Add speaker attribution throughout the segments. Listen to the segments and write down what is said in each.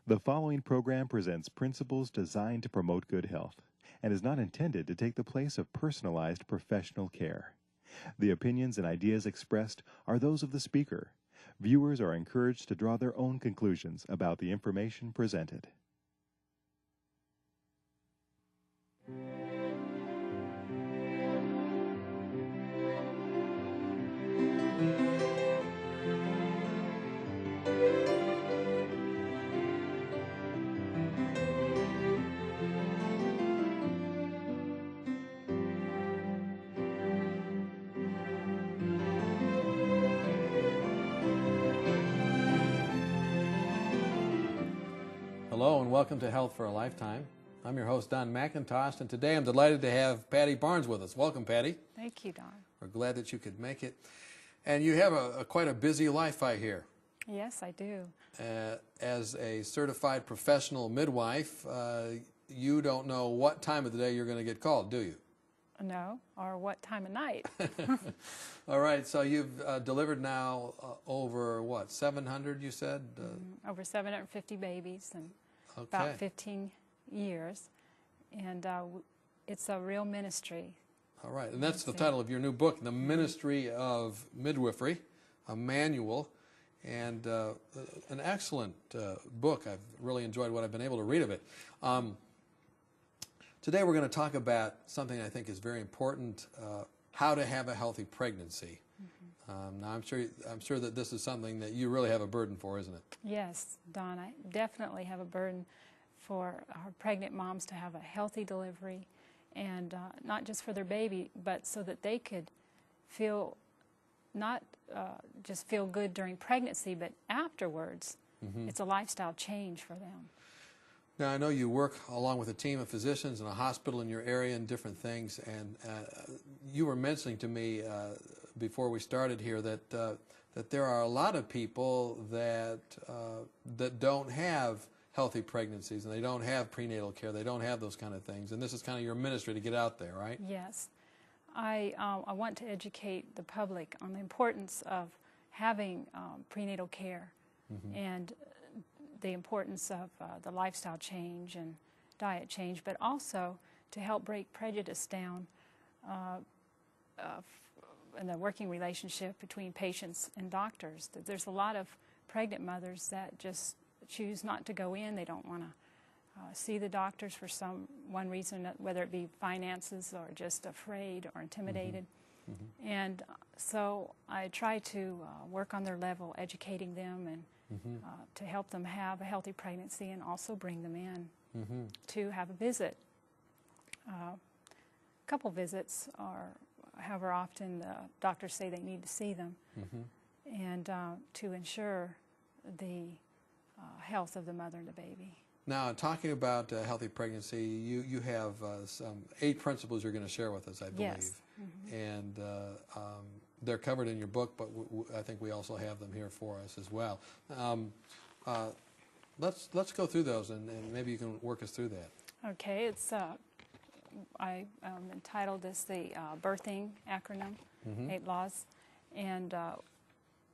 Speaker 1: The following program presents principles designed to promote good health and is not intended to take the place of personalized professional care. The opinions and ideas expressed are those of the speaker. Viewers are encouraged to draw their own conclusions about the information presented.
Speaker 2: Hello and welcome to Health for a Lifetime. I'm your host, Don McIntosh, and today I'm delighted to have Patti Barnes with us. Welcome, Patti.
Speaker 3: Thank you, Don.
Speaker 2: We're glad that you could make it. And you have quite a busy life, I hear.
Speaker 3: Yes, I do.
Speaker 2: As a certified professional midwife, you don't know what time of the day you're going to get called, do you?
Speaker 3: No, or what time of night.
Speaker 2: All right, so you've delivered now over, what, 700, you said?
Speaker 3: Over 750 babies and
Speaker 2: Okay.
Speaker 3: about 15 years. And it's a real ministry.
Speaker 2: All right, and that's the title of your new book, The Ministry of Midwifery, a manual, and an excellent book. I've really enjoyed what I've been able to read of it. Today we're going to talk about something I think is very important, how to have a healthy pregnancy. Now I'm sure that this is something that you really have a burden for, isn't it?
Speaker 3: Yes, Don, I definitely have a burden for our pregnant moms to have a healthy delivery, and not just for their baby, but so that they could feel, not just feel good during pregnancy, but afterwards. It's a lifestyle change for them.
Speaker 2: Now, I know you work along with a team of physicians in a hospital in your area and different things, and you were mentioning to me before we started here that there are a lot of people that don't have healthy pregnancies, and they don't have prenatal care, they don't have those kind of things, and this is kind of your ministry to get out there, right?
Speaker 3: Yes. I want to educate the public on the importance of having prenatal care and the importance of the lifestyle change and diet change, but also to help break prejudice down in the working relationship between patients and doctors. There's a lot of pregnant mothers that just choose not to go in. They don't want to see the doctors for one reason, whether it be finances or just afraid or intimidated. And so I try to work on their level, educating them and to help them have a healthy pregnancy and also bring them in to have a visit. A couple visits, or however often the doctors say they need to see them, and to ensure the health of the mother and the baby.
Speaker 2: Now, talking about healthy pregnancy, you have some 8 principles you're going to share with us, I believe.
Speaker 3: Yes.
Speaker 2: And they're covered in your book, but I think we also have them here for us as well. Let's go through those, and maybe you can work us through that.
Speaker 3: Okay, it's I entitled this the birthing acronym, 8 laws, and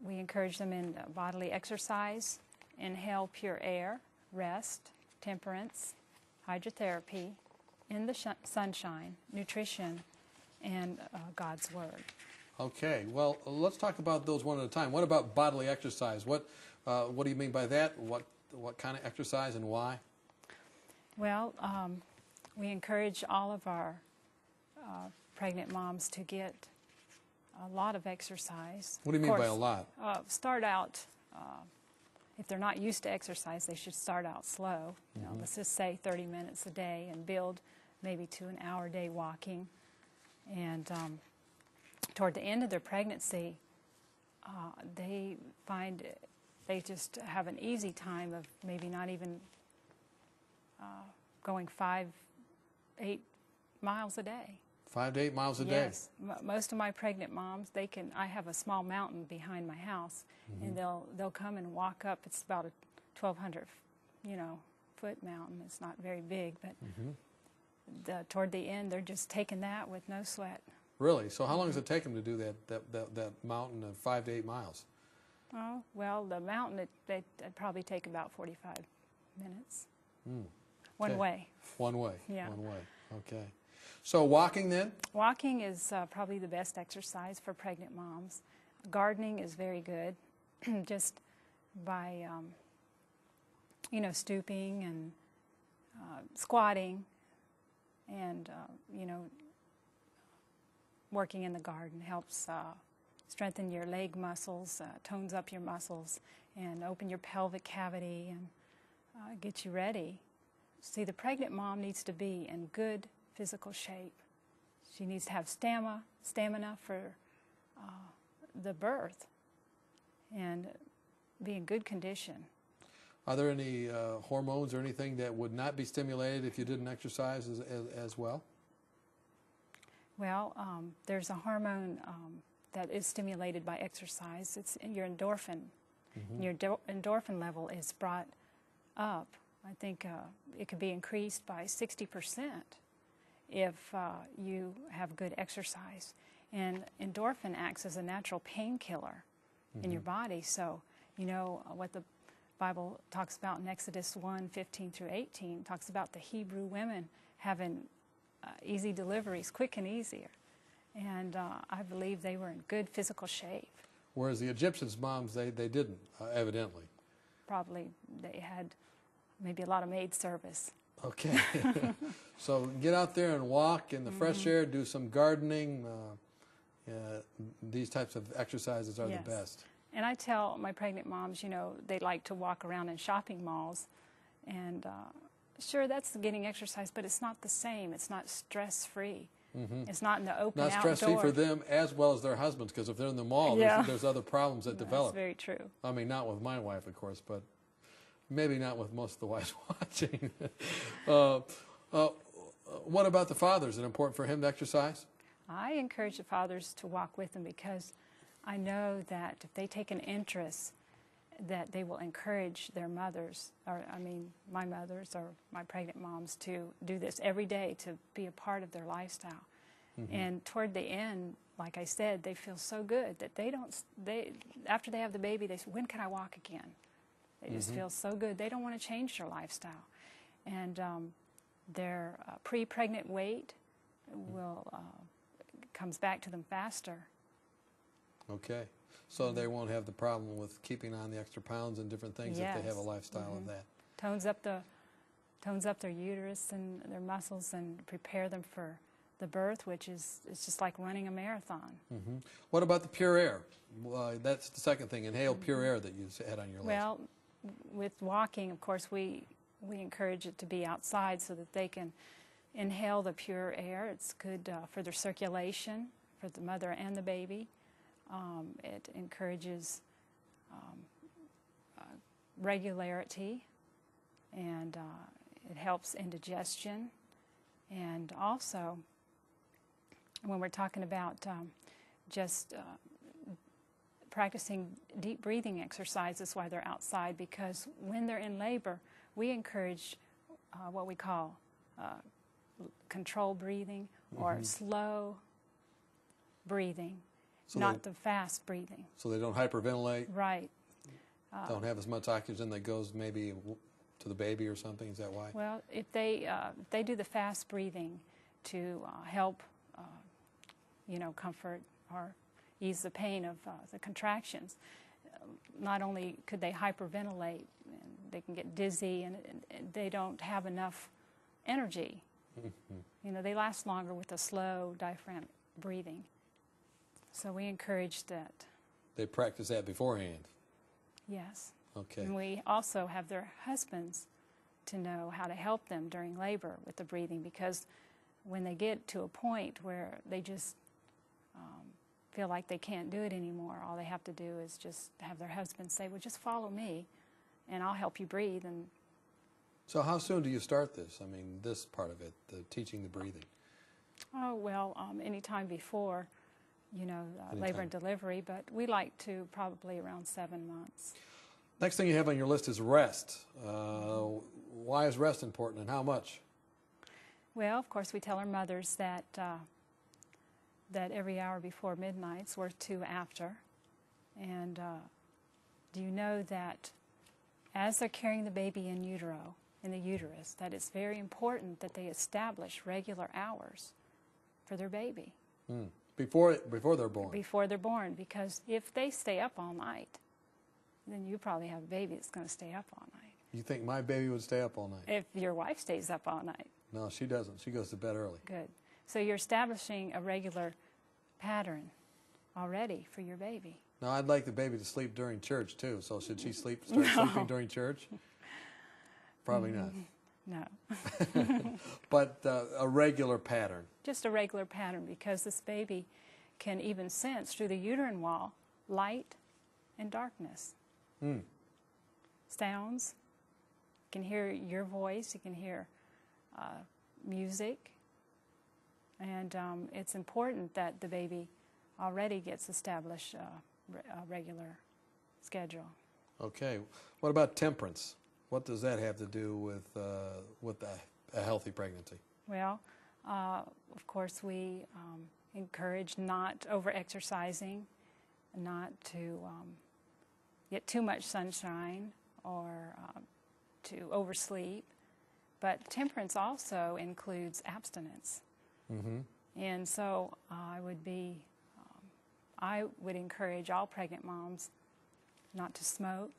Speaker 3: we encourage them in bodily exercise, inhale pure air, rest, temperance, hydrotherapy, in the sunshine, nutrition, and God's Word.
Speaker 2: Okay, well, let's talk about those one at a time. What about bodily exercise? What do you mean by that? What kind of exercise and why?
Speaker 3: Well, we encourage all of our pregnant moms to get a lot of exercise.
Speaker 2: What do you mean by a lot?
Speaker 3: Start out, if they're not used to exercise, they should start out slow. You know, let's just say 30 minutes a day and build maybe to an hour a day walking. And toward the end of their pregnancy, they find they just have an easy time of maybe not even going 5-8 miles a day.
Speaker 2: 5 to 8 miles a day?
Speaker 3: Yes. Most of my pregnant moms, I have a small mountain behind my house, and they'll come and walk up. It's about a 1,200, foot mountain. It's not very big, but toward the end, they're just taking that with no sweat.
Speaker 2: Really? So how long does it take them to do that mountain of 5 to 8 miles?
Speaker 3: Oh, well, the mountain, it'd probably take about 45 minutes.
Speaker 2: Okay.
Speaker 3: One way.
Speaker 2: One way.
Speaker 3: Yeah.
Speaker 2: One way. Okay. So walking then?
Speaker 3: Walking is probably the best exercise for pregnant moms. Gardening is very good, just by, you know, stooping and squatting and, you know, working in the garden helps strengthen your leg muscles, tones up your muscles, and open your pelvic cavity and get you ready. See, the pregnant mom needs to be in good physical shape. She needs to have stamina for the birth and be in good condition.
Speaker 2: Are there any hormones or anything that would not be stimulated if you didn't exercise as well?
Speaker 3: Well, there's a hormone that is stimulated by exercise. It's your endorphin.
Speaker 2: Mm-hmm.
Speaker 3: Your endorphin level is brought up. I think it could be increased by 60% if you have good exercise. And endorphin acts as a natural painkiller in your body. So, you know, what the Bible talks about in Exodus 1:15 through 18, talks about the Hebrew women having easy deliveries, quick and easier. And I believe they were in good physical shape.
Speaker 2: Whereas the Egyptians' moms, they didn't, evidently.
Speaker 3: Probably they had maybe a lot of maid service.
Speaker 2: Okay. So get out there and walk in the fresh air, do some gardening. These types of exercises are
Speaker 3: Yes.
Speaker 2: the best.
Speaker 3: And I tell my pregnant moms, you know, they like to walk around in shopping malls. And sure, that's getting exercise, but it's not the same. It's not stress-free. It's not in the open
Speaker 2: Not
Speaker 3: outdoor.
Speaker 2: stress-free for them as well as their husbands, because if they're in the mall,
Speaker 3: Yeah.
Speaker 2: there's other problems that develop.
Speaker 3: That's very true.
Speaker 2: I mean, not with my wife, of course, but maybe not with most of the wives watching. What about the father? Is it important for him to exercise?
Speaker 3: I encourage the fathers to walk with them because I know that if they take an interest, that they will encourage their mothers, or I mean my mothers or my pregnant moms, to do this every day, to be a part of their lifestyle. And toward the end, like I said, they feel so good that after they have the baby, they say, when can I walk again? They just feel so good. They don't want to change their lifestyle. And their pre-pregnant weight comes back to them faster.
Speaker 2: Okay. So they won't have the problem with keeping on the extra pounds and different things if they have a lifestyle of that.
Speaker 3: Tones up their uterus and their muscles and prepare them for the birth, which is it's just like running a marathon.
Speaker 2: What about the pure air? That's the second thing, inhale pure air that you had on your list.
Speaker 3: Well, with walking, of course, we encourage it to be outside so that they can inhale the pure air. It's good for their circulation, for the mother and the baby. It encourages regularity, and it helps indigestion. And also, when we're talking about just practicing deep breathing exercises while they're outside, because when they're in labor, we encourage what we call controlled breathing or slow breathing.
Speaker 2: So
Speaker 3: not the fast breathing.
Speaker 2: So they don't hyperventilate?
Speaker 3: Right.
Speaker 2: Don't have as much oxygen that goes maybe to the baby or something? Is that why?
Speaker 3: Well, if they do the fast breathing to help, comfort or ease the pain of the contractions, not only could they hyperventilate, and they can get dizzy, and they don't have enough energy. You know, they last longer with the slow diaphragmatic breathing. So we encourage that.
Speaker 2: They practice that beforehand?
Speaker 3: Yes.
Speaker 2: Okay.
Speaker 3: And we also have their husbands to know how to help them during labor with the breathing, because when they get to a point where they just feel like they can't do it anymore, all they have to do is just have their husband say, well, just follow me and I'll help you breathe. And
Speaker 2: so how soon do you start this? I mean, this part of it, the teaching the breathing.
Speaker 3: Oh, well, anytime before, labor and delivery, but we like to probably around 7 months.
Speaker 2: Next thing you have on your list is rest. Why is rest important, and how much?
Speaker 3: Well, of course, we tell our mothers that that every hour before midnight's worth 2 after. And do you know that as they're carrying the baby in utero, in the uterus, that it's very important that they establish regular hours for their baby.
Speaker 2: Before they're born?
Speaker 3: Before they're born, because if they stay up all night, then you probably have a baby that's going to stay up all night.
Speaker 2: You think my baby would stay up all night?
Speaker 3: If your wife stays up all night.
Speaker 2: No, she doesn't. She goes to bed early.
Speaker 3: Good. So you're establishing a regular pattern already for your baby.
Speaker 2: Now, I'd like the baby to sleep during church, too. So should she start sleeping during church? Probably not.
Speaker 3: No.
Speaker 2: But a regular pattern.
Speaker 3: Just a regular pattern, because this baby can even sense through the uterine wall light and darkness. Sounds. You can hear your voice. You can hear music. And it's important that the baby already gets established a regular schedule.
Speaker 2: Okay. What about temperance? What does that have to do with a healthy pregnancy?
Speaker 3: Well, of course, we encourage not over-exercising, not to get too much sunshine or to oversleep. But temperance also includes abstinence. And so I would encourage all pregnant moms not to smoke,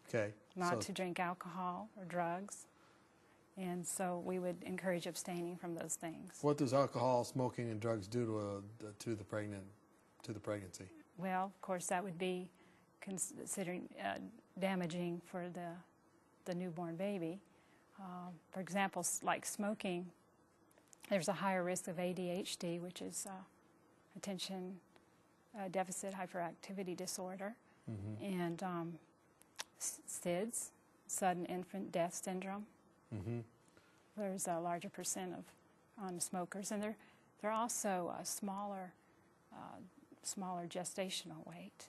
Speaker 2: okay,
Speaker 3: not to drink alcohol or drugs. And so we would encourage abstaining from those things.
Speaker 2: What does alcohol, smoking, and drugs do to the pregnancy?
Speaker 3: Well, of course, that would be considering damaging for the newborn baby. For example, like smoking, there's a higher risk of ADHD, which is attention deficit hyperactivity disorder, and SIDS, sudden infant death syndrome. There's a larger percent of smokers, and they're also smaller gestational weight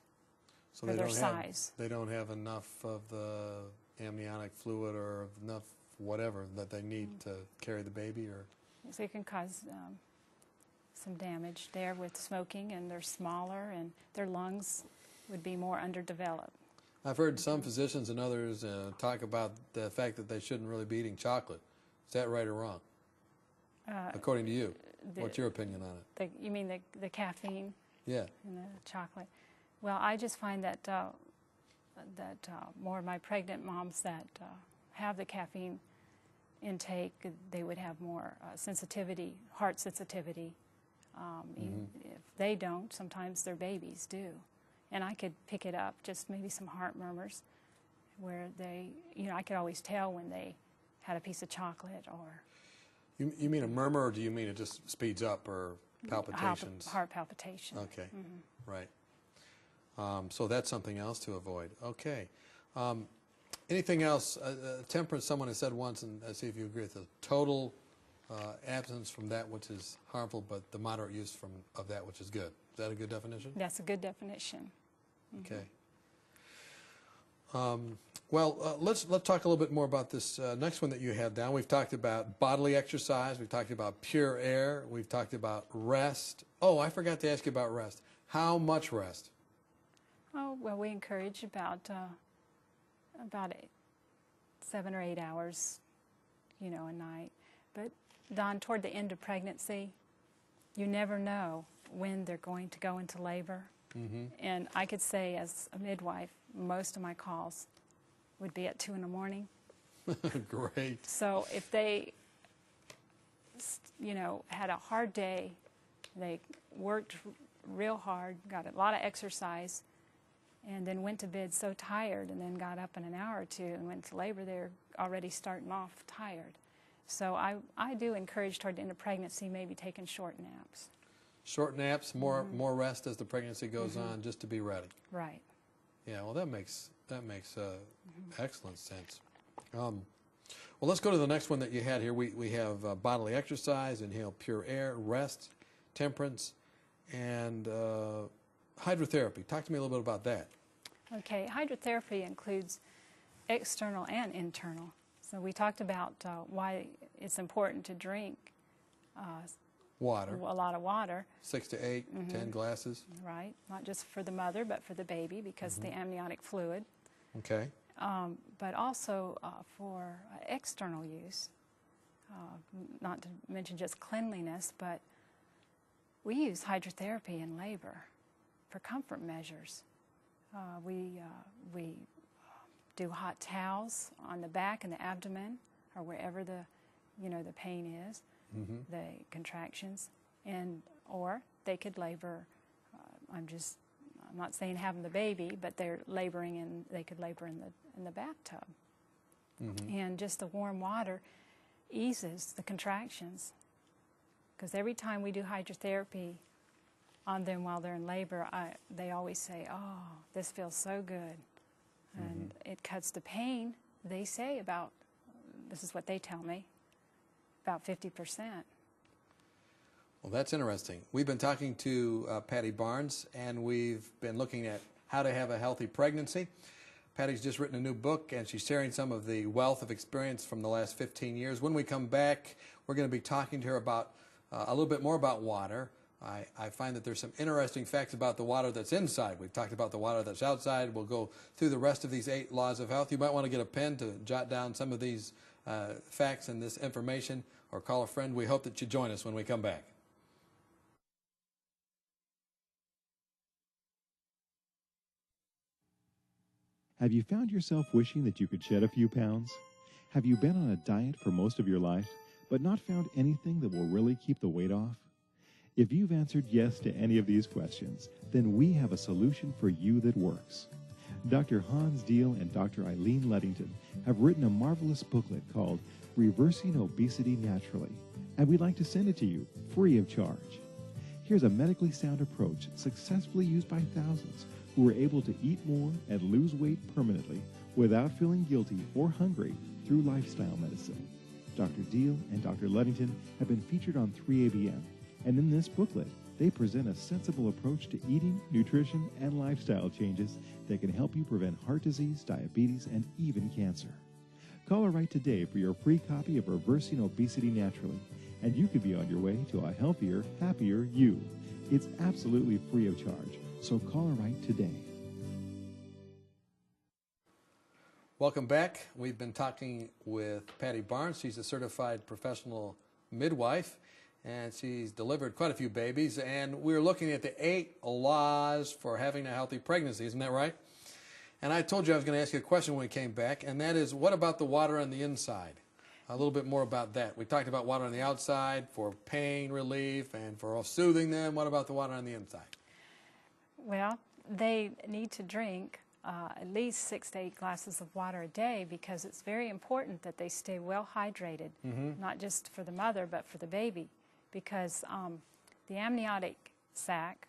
Speaker 2: So
Speaker 3: for their size.
Speaker 2: They don't have enough of the amniotic fluid or enough whatever that they need to carry the baby, or
Speaker 3: So it can cause some damage there with smoking, and they're smaller, and their lungs would be more underdeveloped.
Speaker 2: I've heard some physicians and others talk about the fact that they shouldn't really be eating chocolate. Is that right or wrong? According to you, what's your opinion on it?
Speaker 3: You mean the caffeine?
Speaker 2: Yeah.
Speaker 3: In the chocolate. Well, I just find that more of my pregnant moms that have the caffeine intake, they would have more sensitivity, heart sensitivity. If they don't, sometimes their babies do. And I could pick it up, just maybe some heart murmurs, where they, I could always tell when they had a piece of chocolate or...
Speaker 2: You mean a murmur, or do you mean it just speeds up, or palpitations?
Speaker 3: Heart palpitations.
Speaker 2: Okay, right. So that's something else to avoid. Okay. Anything else? Temperance, someone has said once, and see if you agree with this, total abstinence from that which is harmful, but the moderate use of that which is good. Is that a good definition?
Speaker 3: That's a good definition.
Speaker 2: Okay. Well, let's talk a little bit more about this next one that you have down. We've talked about bodily exercise. We've talked about pure air. We've talked about rest. Oh, I forgot to ask you about rest. How much rest?
Speaker 3: Oh, well, we encourage about 7 or 8 hours, a night. But, Don, toward the end of pregnancy, you never know when they're going to go into labor. And I could say, as a midwife, most of my calls would be at 2 in the morning.
Speaker 2: Great.
Speaker 3: So if they, had a hard day, they worked real hard, got a lot of exercise, and then went to bed so tired, and then got up in an hour or two and went to labor, they're already starting off tired. So I do encourage toward the end of pregnancy maybe taking short naps. Short naps,
Speaker 2: more rest as the pregnancy goes on, just to be ready.
Speaker 3: Right.
Speaker 2: Yeah, well, that makes excellent sense. Well, let's go to the next one that you had here. We have bodily exercise, inhale pure air, rest, temperance, and hydrotherapy. Talk to me a little bit about that.
Speaker 3: Okay, hydrotherapy includes external and internal. So we talked about why it's important to drink
Speaker 2: water.
Speaker 3: A lot of water.
Speaker 2: 6 to 8, 10 glasses.
Speaker 3: Right, not just for the mother, but for the baby, because the amniotic fluid.
Speaker 2: Okay.
Speaker 3: but also for external use, not to mention just cleanliness, but we use hydrotherapy in labor for comfort measures. We do hot towels on the back and the abdomen, or wherever the pain is, the contractions, or they could labor. I'm not saying having the baby, but they're laboring, and they could labor in the bathtub. And just the warm water eases the contractions, because every time we do hydrotherapy on them while they're in labor, they always say, "Oh, this feels so good," and it cuts the pain. They say about, this is what they tell me, about 50%.
Speaker 2: Well, that's interesting. We've been talking to Patti Barnes, and we've been looking at how to have a healthy pregnancy. Patti's just written a new book, and she's sharing some of the wealth of experience from the last 15 years. When we come back, we're going to be talking to her about a little bit more about water. I find that there's some interesting facts about the water that's inside. We've talked about the water that's outside. We'll go through the rest of these 8 laws of health. You might want to get a pen to jot down some of these facts and this information, or call a friend. We hope that you join us when we come back.
Speaker 1: Have you found yourself wishing that you could shed a few pounds? Have you been on a diet for most of your life, but not found anything that will really keep the weight off? If you've answered yes to any of these questions, then we have a solution for you that works. Dr. Hans Deal and Dr. Eileen Ludington have written a marvelous booklet called Reversing Obesity Naturally, and we'd like to send it to you free of charge. Here's a medically sound approach successfully used by thousands who were able to eat more and lose weight permanently without feeling guilty or hungry through lifestyle medicine. Dr. Deal and Dr. Ludington have been featured on 3ABN, and in this booklet, they present a sensible approach to eating, nutrition, and lifestyle changes that can help you prevent heart disease, diabetes, and even cancer. Call or write today for your free copy of Reversing Obesity Naturally, and you could be on your way to a healthier, happier you. It's absolutely free of charge, so call or write today.
Speaker 2: Welcome back. We've been talking with Patti Barnes. She's a certified professional midwife, and she's delivered quite a few babies. And we're looking at the 8 laws for having a healthy pregnancy. Isn't that right? And I told you I was going to ask you a question when we came back, and that is, what about the water on the inside? A little bit more about that. We talked about water on the outside for pain relief and for soothing them. What about the water on the inside?
Speaker 3: Well, they need to drink at least 6 to 8 glasses of water a day, because it's very important that they stay well hydrated, not just for the mother but for the baby, because the amniotic sac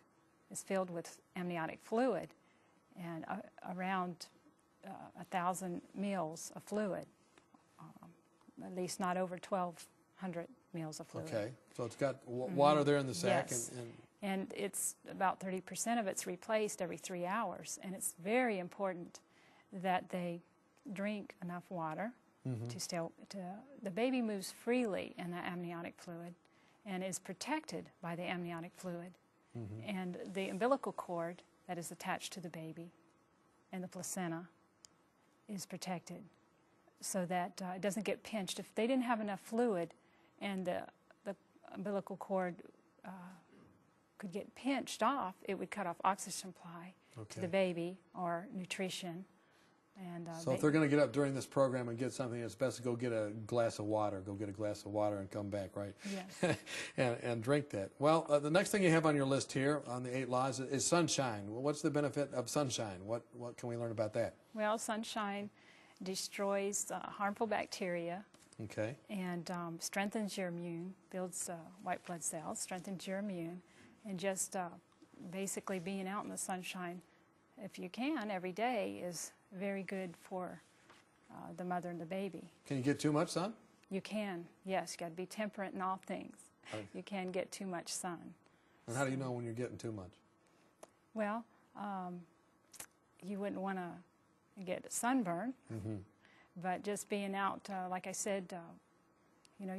Speaker 3: is filled with amniotic fluid, and around 1,000 mils of fluid, at least not over 1,200 mils of fluid.
Speaker 2: Okay, so it's got water there in the sac.
Speaker 3: Yes. And it's about 30% of it's replaced every 3 hours, and it's very important that they drink enough water the baby moves freely in the amniotic fluid and is protected by the amniotic fluid. And the umbilical cord that is attached to the baby and the placenta is protected so that it doesn't get pinched. If they didn't have enough fluid and the umbilical cord could get pinched off, it would cut off oxygen supply to the baby or nutrition. And
Speaker 2: so if they're going to get up during this program and get something, it's best to go get a glass of water. Go get a glass of water and come back, right?
Speaker 3: Yes.
Speaker 2: and drink that. Well, the next thing you have on your list here on the 8 laws is sunshine. What's the benefit of sunshine? What can we learn about that?
Speaker 3: Well, sunshine destroys harmful bacteria.
Speaker 2: Okay.
Speaker 3: And strengthens your immune, builds white blood cells, strengthens your immune, and just basically being out in the sunshine, if you can, every day is very good for the mother and the baby.
Speaker 2: Can you get too much sun?
Speaker 3: You can, yes. You got to be temperate in all things.
Speaker 2: Okay.
Speaker 3: You can get too much sun.
Speaker 2: And how do you know when you're getting too much?
Speaker 3: Well, you wouldn't want to get a sunburn. But just being out, like I said, you know,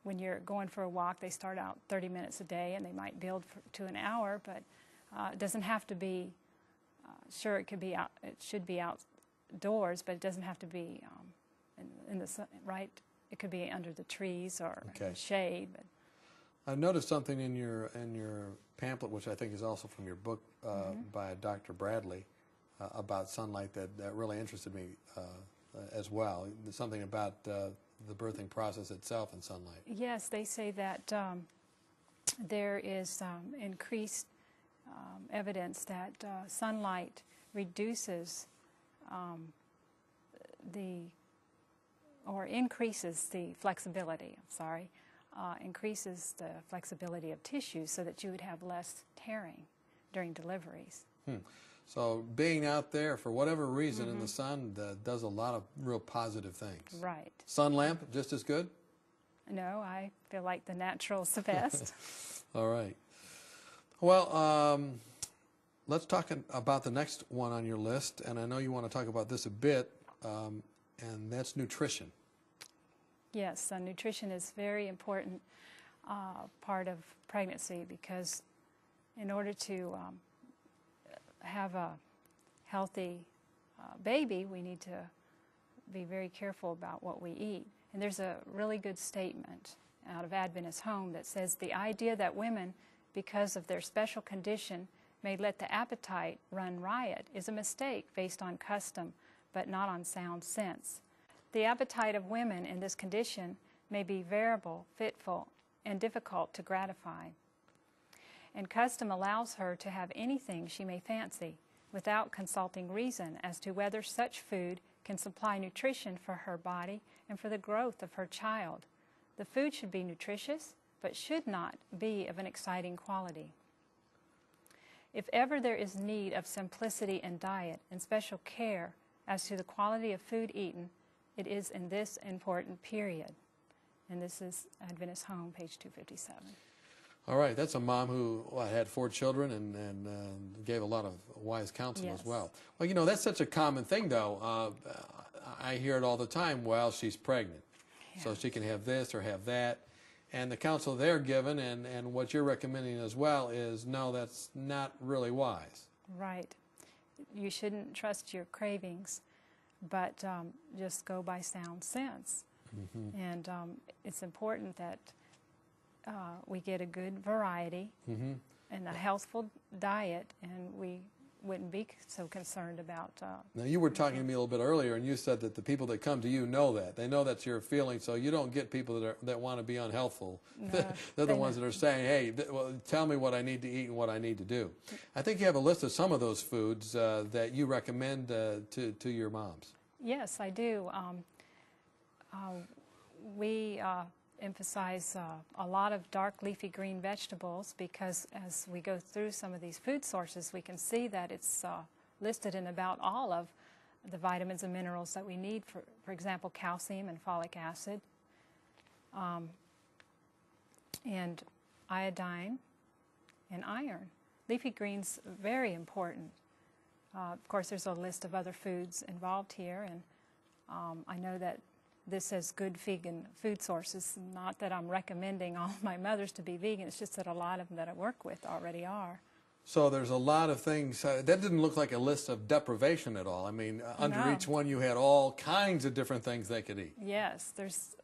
Speaker 3: when you're going for a walk, they start out 30 minutes a day, and they might build to an hour, but it doesn't have to be. Sure, it could be out. It should be out doors, but it doesn't have to be in the sun, right? It could be under the trees or in shade. But
Speaker 2: I noticed something in your pamphlet, which I think is also from your book by Dr. Bradley, about sunlight that really interested me as well. There's something about the birthing process itself in sunlight.
Speaker 3: yes, they say that there is increased evidence that sunlight reduces increases the flexibility, increases the flexibility of tissues so that you would have less tearing during deliveries.
Speaker 2: So being out there for whatever reason in the sun does a lot of real positive things.
Speaker 3: Right.
Speaker 2: Sun lamp, just as good?
Speaker 3: No, I feel like the natural's the best.
Speaker 2: All right. Well, let's talk about the next one on your list, and I know you want to talk about this a bit, and that's nutrition.
Speaker 3: Yes, nutrition is a very important part of pregnancy, because in order to have a healthy baby, we need to be very careful about what we eat. And there's a really good statement out of Adventist Home that says, the idea that women, because of their special condition, may let the appetite run riot is a mistake based on custom, but not on sound sense. The appetite of women in this condition may be variable, fitful, and difficult to gratify. And custom allows her to have anything she may fancy, without consulting reason as to whether such food can supply nutrition for her body and for the growth of her child. The food should be nutritious, but should not be of an exciting quality. If ever there is need of simplicity in diet and special care as to the quality of food eaten, it is in this important period. And this is Adventist Home, page 257.
Speaker 2: All right, that's a mom who had 4 children and gave a lot of wise counsel as well. Well, you know, that's such a common thing, though. I hear it all the time, well, she's pregnant, so she can have this or have that. And the counsel they're given and what you're recommending as well is, no, that's not really wise.
Speaker 3: Right. You shouldn't trust your cravings, but just go by sound sense. And it's important that we get a good variety and a healthful diet, and we wouldn't be so concerned about...
Speaker 2: Now, you were talking to me a little bit earlier, and you said that the people that come to you know that. They know that's your feeling, so you don't get people that want to be unhealthful. No, they're the ones that are saying, hey, well, tell me what I need to eat and what I need to do. I think you have a list of some of those foods that you recommend to your moms.
Speaker 3: Yes, I do. We emphasize a lot of dark leafy green vegetables, because as we go through some of these food sources, we can see that it's listed in about all of the vitamins and minerals that we need, for example, calcium and folic acid, and iodine and iron. Leafy greens, very important. Of course, there's a list of other foods involved here, and I know that this says good vegan food sources. Not that I'm recommending all my mothers to be vegan, it's just that a lot of them that I work with already are.
Speaker 2: So there's a lot of things. That didn't look like a list of deprivation at all. I mean, under each one you had all kinds of different things they could eat.
Speaker 3: Yes, there's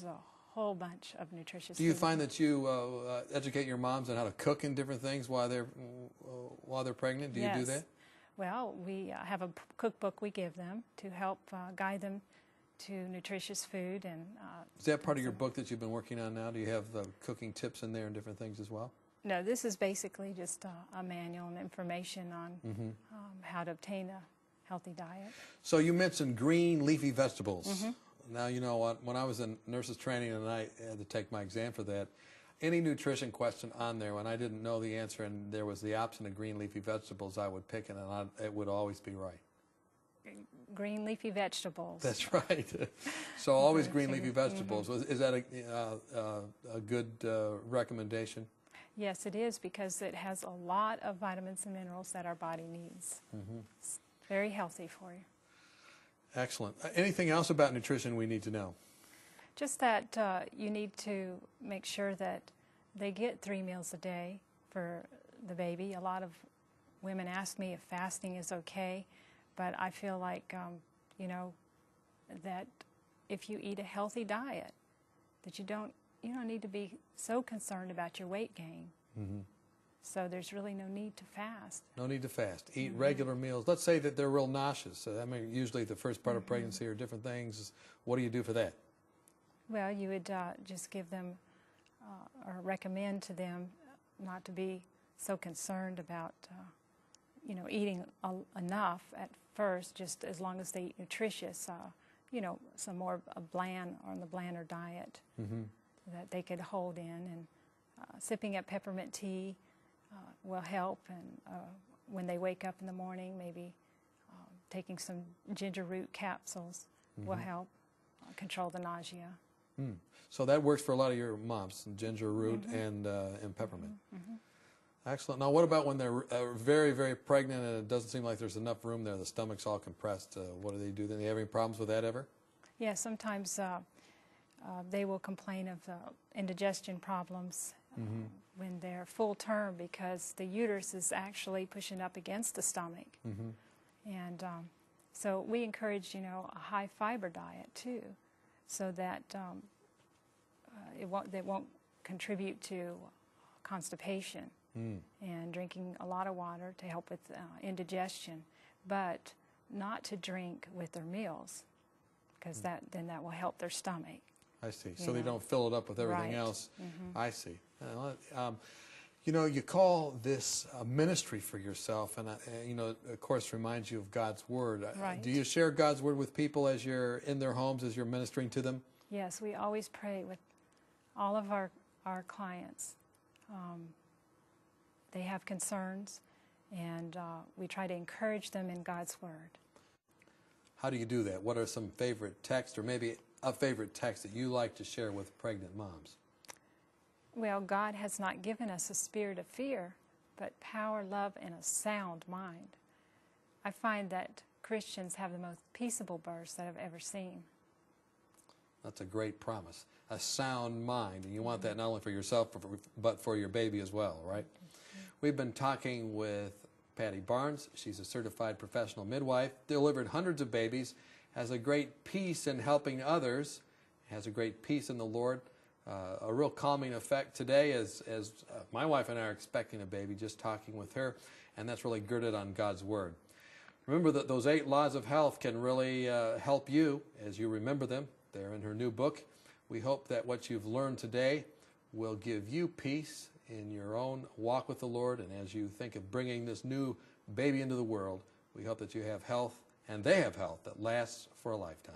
Speaker 3: a whole bunch of nutritious
Speaker 2: Do you
Speaker 3: food.
Speaker 2: find that you educate your moms on how to cook in different things while they're pregnant? Do you do that?
Speaker 3: Well, we have a cookbook we give them to help guide them to nutritious food. And
Speaker 2: is that part of your book that you've been working on now? Do you have cooking tips in there and different things as well?
Speaker 3: No, this is basically just a manual and information on how to obtain a healthy diet.
Speaker 2: So you mentioned green leafy vegetables. Now, you know what, when I was in nurse's training and I had to take my exam for that, any nutrition question on there, when I didn't know the answer and there was the option of green leafy vegetables, I would pick it, and it would always be right.
Speaker 3: Green leafy vegetables.
Speaker 2: That's right. So always green leafy vegetables. Is that a good recommendation?
Speaker 3: Yes, it is, because it has a lot of vitamins and minerals that our body needs. It's very healthy for you.
Speaker 2: Excellent. Anything else about nutrition we need to know?
Speaker 3: Just that you need to make sure that they get 3 meals a day for the baby. A lot of women ask me if fasting is okay, but I feel like you know, that if you eat a healthy diet, that you don't need to be so concerned about your weight gain.
Speaker 2: Mm-hmm.
Speaker 3: So there's really no need to fast.
Speaker 2: No need to fast. Eat regular meals. Let's say that they're real nauseous. So, I mean, usually the first part of pregnancy or different things. What do you do for that?
Speaker 3: Well, you would just give them or recommend to them not to be so concerned about, eating enough at first, just as long as they eat nutritious, some more bland on the blander diet that they could hold in. And sipping up peppermint tea will help. And when they wake up in the morning, maybe taking some ginger root capsules will help control the nausea.
Speaker 2: So that works for a lot of your moms, ginger root and peppermint. Excellent. Now, what about when they're very, very pregnant and it doesn't seem like there's enough room there, the stomach's all compressed? What do they do? Do they have any problems with that ever?
Speaker 3: Yeah, sometimes they will complain of indigestion problems when they're full term, because the uterus is actually pushing up against the stomach. And so we encourage, a high fiber diet too, so that it won't contribute to constipation. And drinking a lot of water to help with indigestion, but not to drink with their meals, because that will help their stomach.
Speaker 2: I see. So they don't fill it up with everything else. I see. You call this a ministry for yourself, and of course, reminds you of God's Word.
Speaker 3: Right.
Speaker 2: Do you share God's Word with people as you're in their homes, as you're ministering to them?
Speaker 3: Yes, we always pray with all of our clients. They have concerns, and we try to encourage them in God's Word.
Speaker 2: How do you do that? What are some favorite texts, or maybe a favorite text that you like to share with pregnant moms?
Speaker 3: Well, God has not given us a spirit of fear, but power, love, and a sound mind. I find that Christians have the most peaceable births that I've ever seen.
Speaker 2: That's a great promise. A sound mind, and you want that not only for yourself, but for your baby as well, right? We've been talking with Patti Barnes. She's a certified professional midwife, delivered hundreds of babies, has a great peace in helping others, has a great peace in the Lord, a real calming effect today as my wife and I are expecting a baby, just talking with her, and that's really girded on God's Word. Remember that those 8 laws of health can really help you as you remember them. They're in her new book. We hope that what you've learned today will give you peace in your own walk with the Lord, and as you think of bringing this new baby into the world, we hope that you have health, and they have health that lasts for a lifetime.